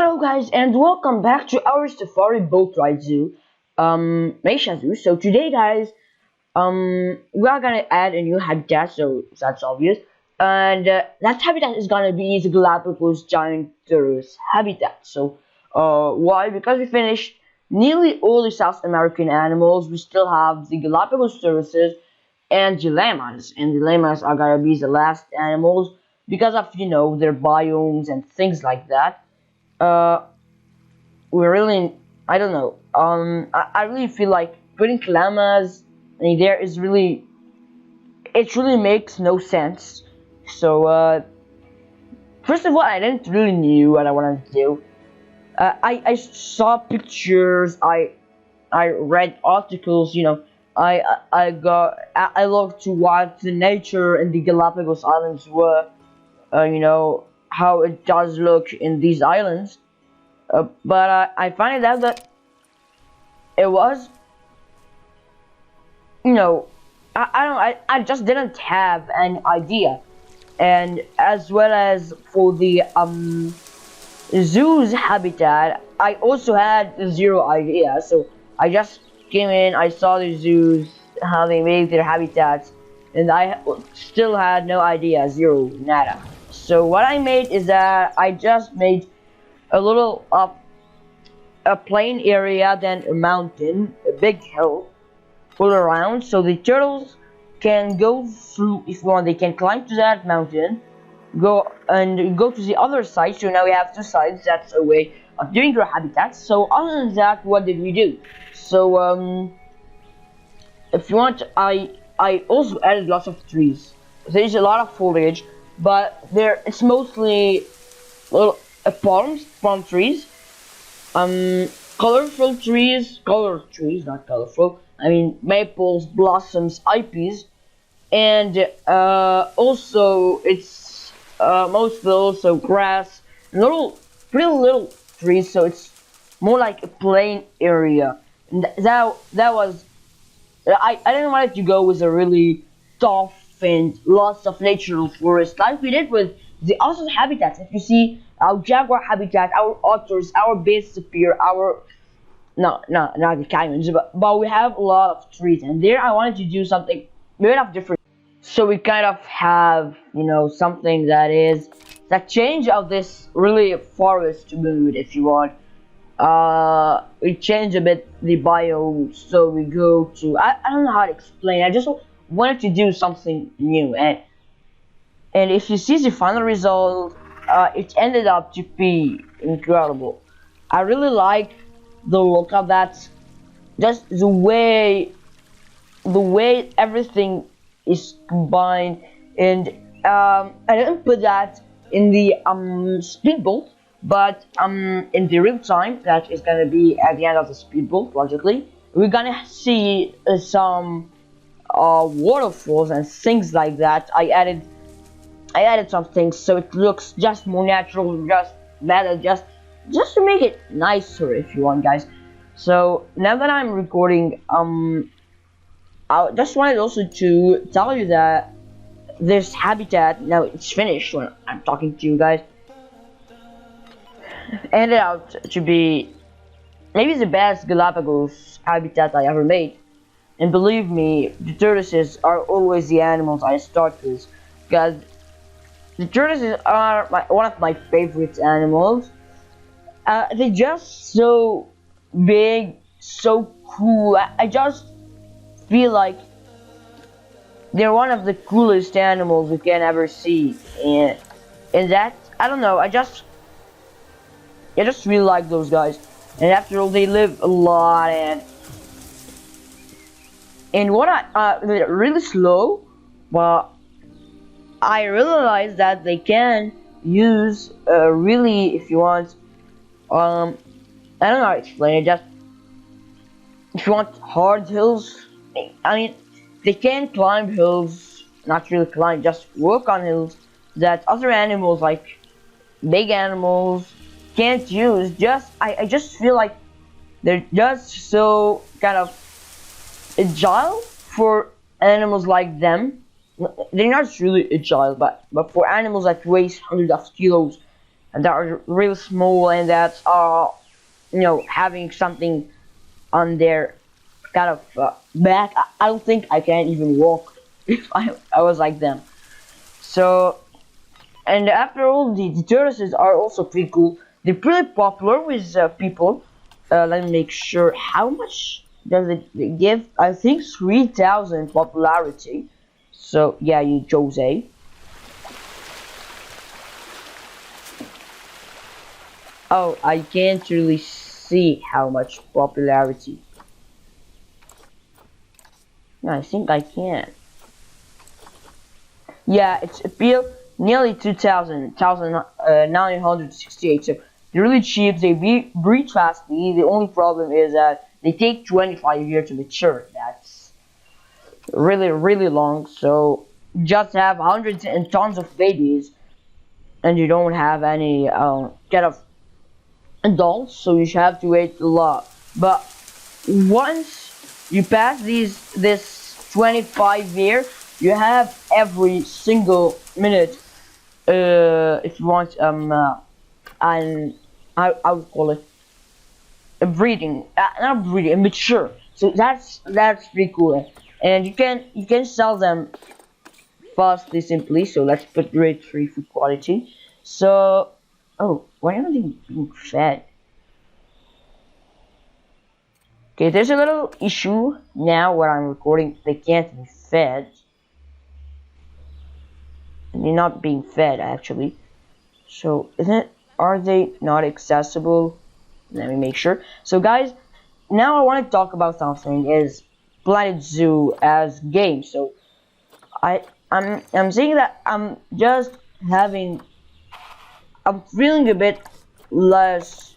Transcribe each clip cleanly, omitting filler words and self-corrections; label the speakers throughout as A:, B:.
A: Hello guys and welcome back to our safari boat ride zoo, Malaysia Zoo. So today guys, we are gonna add a new habitat, so that's obvious. And that habitat is gonna be the Galapagos giant tortoise habitat. So why? Because we finished nearly all the South American animals. We still have the Galapagos tortoises and the llamas. And the llamas are gonna be the last animals because of their biomes and things like that. We really, I don't know, I really feel like putting llamas in there is really, it really makes no sense. So first of all, I didn't really knew what I wanted to do. I saw pictures, I read articles, I looked to what the nature in the Galapagos Islands were, how it does look in these islands. But I find out that it was, I just didn't have an idea, and as well as for the zoo's habitat, I also had zero idea. So I just came in, I saw the zoos, how they made their habitats, and I still had no idea, zero, nada. So what I made is that I just made a little a plain area, then a mountain, a big hill all around, so the turtles can go through. If you want, they can climb to that mountain, go to the other side. So now we have two sides. That's a way of doing your habitat. So other than that, what did we do? So if you want, I also added lots of trees. There's a lot of foliage, but it's mostly little palm trees, colorful trees, colored trees, not colorful. I mean maples, blossoms, ipis, and also it's mostly also grass, pretty little trees. So it's more like a plain area. And that was I didn't want it to go with a really tough and lots of natural forest like we did with the other habitats. If you see our jaguar habitat, our otters, our bears disappear, our not the caimans, but we have a lot of trees, and there I wanted to do something a bit of different. So we kind of have something that change of this really forest mood, if you want. We change a bit the biome, so we go to I don't know how to explain. I just wanted to do something new, and if you see the final result, it ended up to be incredible. I really like the look of that, just the way everything is combined. And I didn't put that in the speedboat, but in the real time, that is gonna be at the end of the speedboat. Logically, we're gonna see some waterfalls and things like that. I added some things so it looks just more natural, just better, just to make it nicer, if you want, guys. So now that I'm recording, I just wanted also to tell you that this habitat, now it's finished when I'm talking to you guys, ended out to be maybe the best Galapagos habitat I ever made. And believe me, the tortoises are always the animals I start with, because the tortoises are one of my favorite animals. They're just so big, so cool. I just feel like they're one of the coolest animals you can ever see, and that, I don't know, I just really like those guys. And after all, they live a lot, and what they're really slow, but I realized that they can use really, if you want, I don't know how to explain it. Just if you want hard hills, I mean, they can climb hills, not really climb, just walk on hills that other animals, like big animals, can't use. I just feel like they're just so kind of agile for animals like them. They're not really agile, but for animals that weigh hundreds of kilos, that are real small and that are, you know, having something on their kind of back. I don't think I can even walk if I was like them. So, and after all, the tortoises are also pretty cool. They're pretty popular with people. Let me make sure. How much does it give? I think 3,000 popularity. So yeah, you Jose. Oh, I can't really see how much popularity. No, I think I can. Yeah, it's appeal nearly 2,000, 968. So they're really cheap. They breed fastly. The only problem is that they take 25 years to mature. That's really long. So just have hundreds and tons of babies, and you don't have any kind of adults. So you should have to wait a lot. But once you pass this 25 year, you have every single minute, if you want, and I would call it a breeding, not breeding, a mature. So that's pretty cool, and you can sell them fastly, simply. So let's put grade 3 food quality. So, oh, why aren't they being fed? Okay, there's a little issue now where I'm recording. They can't be fed. And they're not being fed actually. So are they not accessible? Let me make sure. So guys, now I want to talk about something is Planet Zoo as game. So I'm saying that I'm feeling a bit less,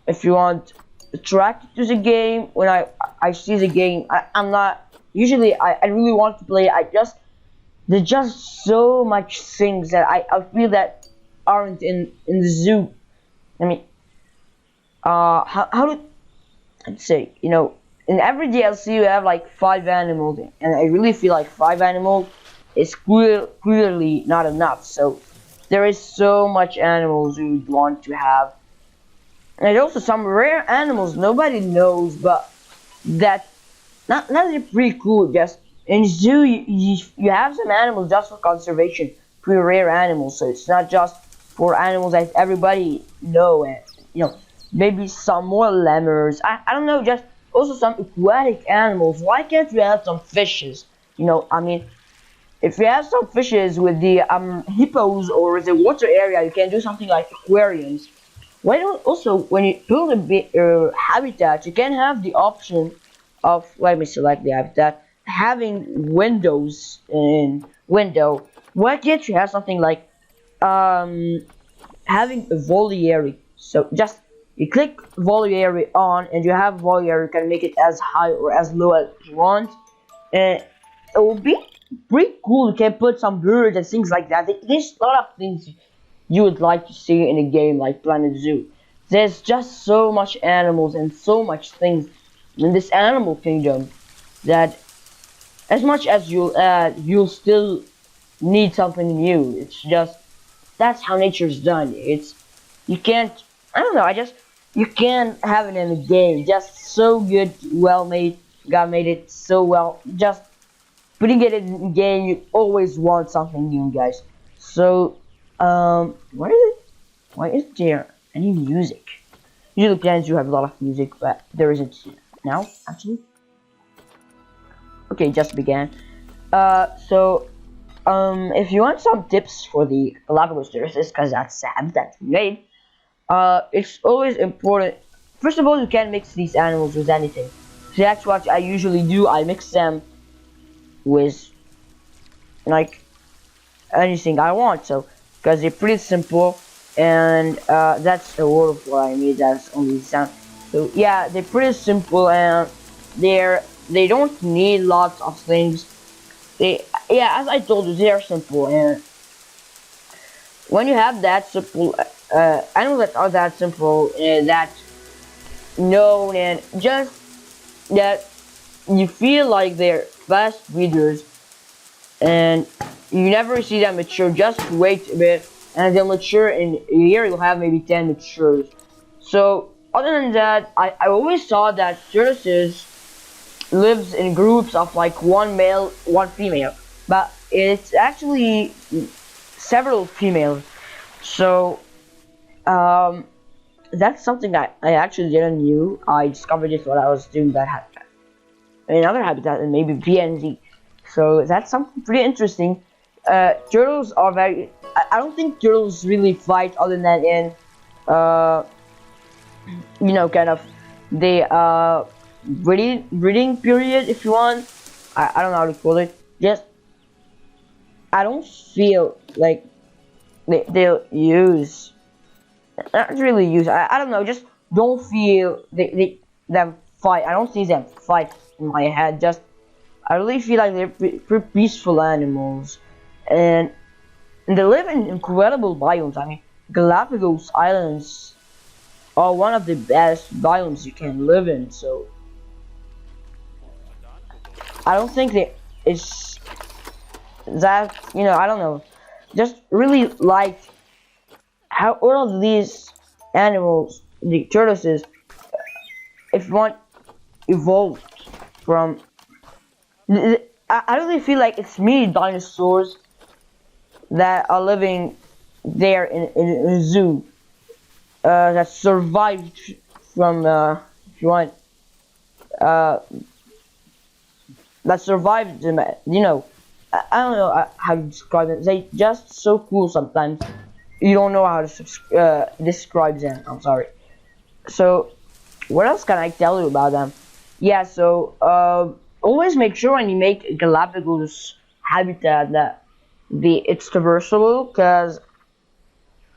A: if you want, attracted to the game. When I see the game, I'm not usually I really want to play. There's just so much things that I feel that aren't in the zoo. I mean, how do I'd say, you know, in every DLC you have like 5 animals, and I really feel like 5 animals is clearly not enough. So there is so much animals you would want to have, and there's also some rare animals nobody knows, but that not they're pretty cool. Just in zoo, you have some animals just for conservation, pretty rare animals. So it's not just for animals that everybody know, and you know, maybe some more lemurs. I don't know, just also some aquatic animals. Why can't we have some fishes? You know, I mean, if you have some fishes with the hippos or the water area, you can do something like aquariums. Why don't also when you build a habitat, you can have the option of, let me select the habitat, having windows in window. Why can't you have something like having a voliere? So just you click voliere on, and you have voliere. You can make it as high or as low as you want, and it will be pretty cool. You can put some birds and things like that. There's a lot of things you would like to see in a game like Planet Zoo. There's just so much animals and so much things in this animal kingdom that as much as you'll add, you'll still need something new. It's just that's how nature's done. It's you can't. I don't know. You can't have it in a game. Just so good, well made. God made it so well. Just putting it in a game, you always want something new, guys. So what is it? Why isn't there any music? Usually plans you have a lot of music, but there isn't now, actually. Okay, just began. If you want some tips for the Galapagos tortoises, because that's sad that we made, it's always important. First of all, you can't mix these animals with anything. So that's what I usually do. I mix them with like anything I want. So because they're pretty simple, and that's a word of what I mean. That's only sound. So yeah, they're pretty simple, and they don't need lots of things. Yeah, as I told you, they are simple, and when you have that simple animals that are that simple, that known, and just that you feel like they're fast breeders, and you never see them mature. Just wait a bit, and they'll mature in a year. You'll have maybe 10 matures. So other than that, I always saw that tortoises lives in groups of like one male, one female, but it's actually several females. So um, that's something I actually didn't knew. I discovered it while I was doing that another habitat and maybe PNZ. So that's something pretty interesting. Turtles are very. I don't think turtles really fight other than in, uh, kind of the breeding period, if you want. I don't know how to call it. Just I don't feel like they'll use, not really use. I don't know. Just don't feel them fight. I don't see them fight in my head. Just I really feel like they're pretty peaceful animals, and they live in incredible biomes. I mean, Galapagos Islands are one of the best biomes you can live in. So I don't think that it's that, I don't know. Just really like how all of these animals, the tortoises, if one evolved from. I really feel like it's me dinosaurs that are living there in a zoo, that survived from, if you want, uh, that survived them. I don't know how to describe it. They just so cool sometimes. You don't know how to describe them. I'm sorry. So, what else can I tell you about them? Yeah. So, always make sure when you make a Galapagos habitat that it's traversable, because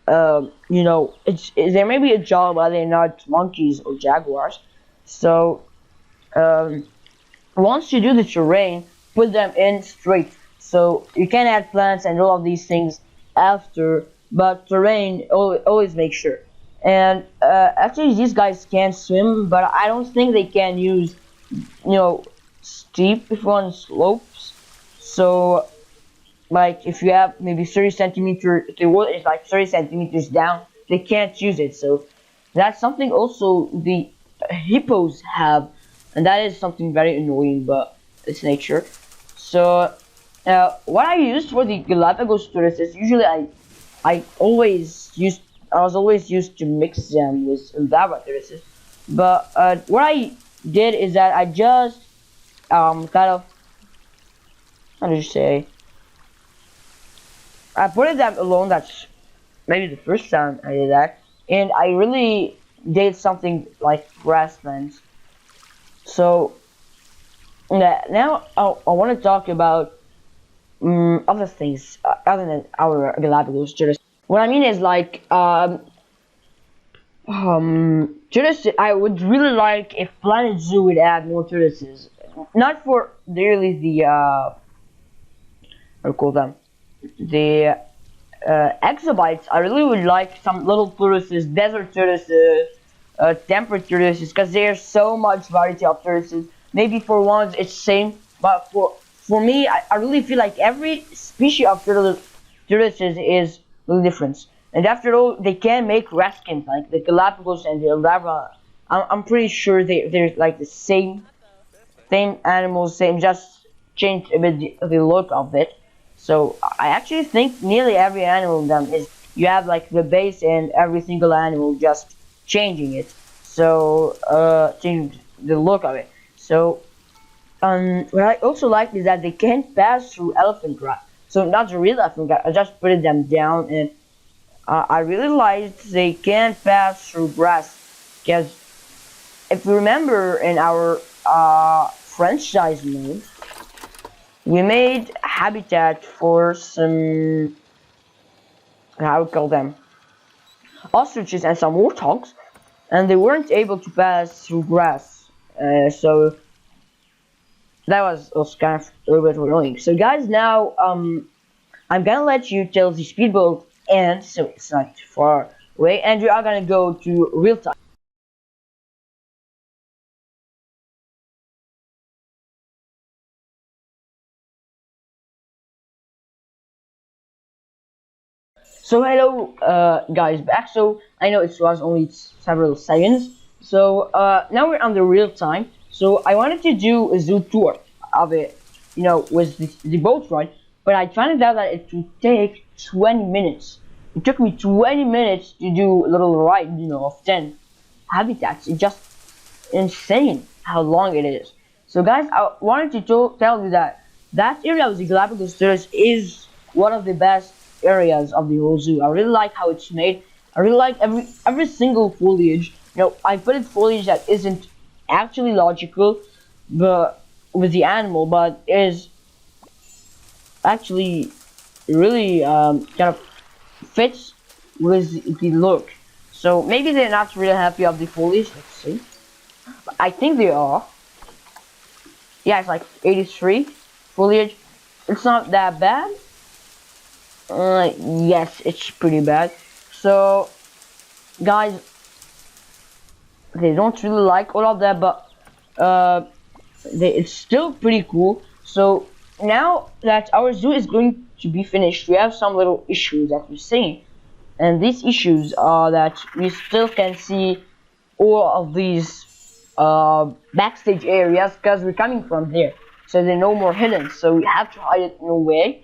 A: there may be a job, but they're not monkeys or jaguars. So, um, once you do the terrain, put them in straight. So you can add plants and all of these things after, but terrain always make sure. And actually, these guys can swim, but I don't think they can use, steep if one slopes. So like if you have maybe 30 centimeter, the wood is like 30 centimeters down, they can't use it. So that's something also the hippos have, and that is something very annoying, but it's nature. So what I used for the Galapagos tortoises, usually I was always used to mix them with Lava tortoises, but what I did is that I just kind of, how do you say, I put them alone. That's maybe the first time I did that, and I really did something like grasslands. So now I want to talk about other things other than our Galapagos tortoise. What I mean is like tortoise. I would really like if Planet Zoo would add more tortoises, not for really the how to call them, the exobites. I really would like some little tortoises, desert tortoises, temperate tortoises, because there's so much variety of tortoises. Maybe for ones it's same, but for me, I really feel like every species of tortoises is really different. And after all, they can make raskins like the Galapagos and the Lava. I'm pretty sure they're like the same animals, same, just change a bit the look of it. So I actually think nearly every animal in them is, you have like the base and every single animal just changing it. So change the look of it. So what I also like is that they can't pass through elephant grass. So not the real elephant grass. I just put them down, and I really liked they can't pass through grass, because if you remember in our franchise mode, we made habitat for some, how we call them, ostriches and some warthogs, and they weren't able to pass through grass. So that was also kind of a little bit annoying. So guys, now I'm gonna let you till the speedboat ends, so it's not far away, and we are gonna go to real time. So hello, guys, back. So I know it was only several seconds. So now we're on the real time. So I wanted to do a zoo tour of it, with the boat ride, but I found out that it would take 20 minutes. It took me 20 minutes to do a little ride, of 10 habitats. It's just insane how long it is. So guys, I wanted to tell you that area of the Galapagos tortoise is one of the best areas of the whole zoo. I really like how it's made. I really like every single foliage. I put it foliage that isn't actually logical, but with the animal, but is actually really kind of fits with the look. So maybe they're not really happy of the foliage. Let's see. But I think they are. Yeah, it's like 83 foliage. It's not that bad. Yes, it's pretty bad. So, guys, they don't really like all of that, but it's still pretty cool. So now that our zoo is going to be finished, we have some little issues that we're seeing, and these issues are that we still can see all of these backstage areas because we're coming from there, so they're no more hidden. So we have to hide it in a way.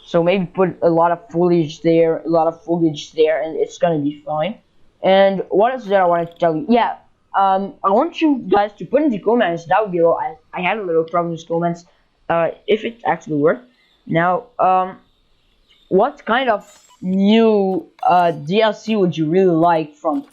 A: So maybe put a lot of foliage there, and it's gonna be fine. And what else that I wanted to tell you? Yeah, I want you guys to put in the comments down below. I had a little problem with comments. If it actually worked. Now, what kind of new DLC would you really like from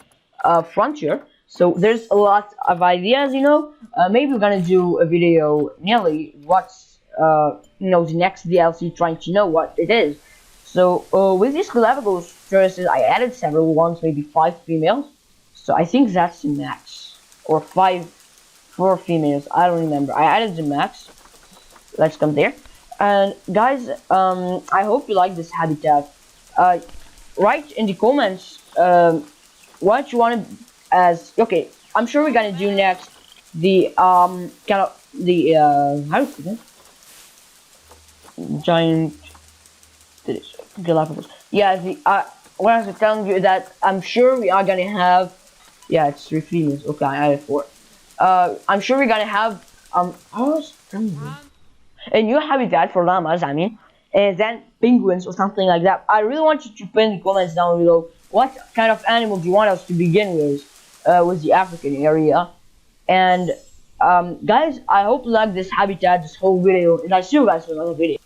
A: Frontier? So there's a lot of ideas, maybe we're gonna do a video nearly what's the next DLC, trying to know what it is. So with these Galapagos tortoises, I added several ones, maybe 5 females. So I think that's the max, or 4 females. I don't remember. I added the max. Let's come there. And guys, I hope you like this habitat. Write in the comments what you want as. Okay, I'm sure we're gonna do next the kind of the how do you put it? Giant Galapagos. Yeah, the what I was telling you that I'm sure we are gonna have. Yeah, it's 3 females. Okay, I added 4. I'm sure we're gonna have a new habitat for llamas. I mean, and then penguins or something like that. I really want you to put in the comments down below what kind of animal do you want us to begin with the African area. And guys, I hope you like this habitat, this whole video, and I'll see you guys for another video.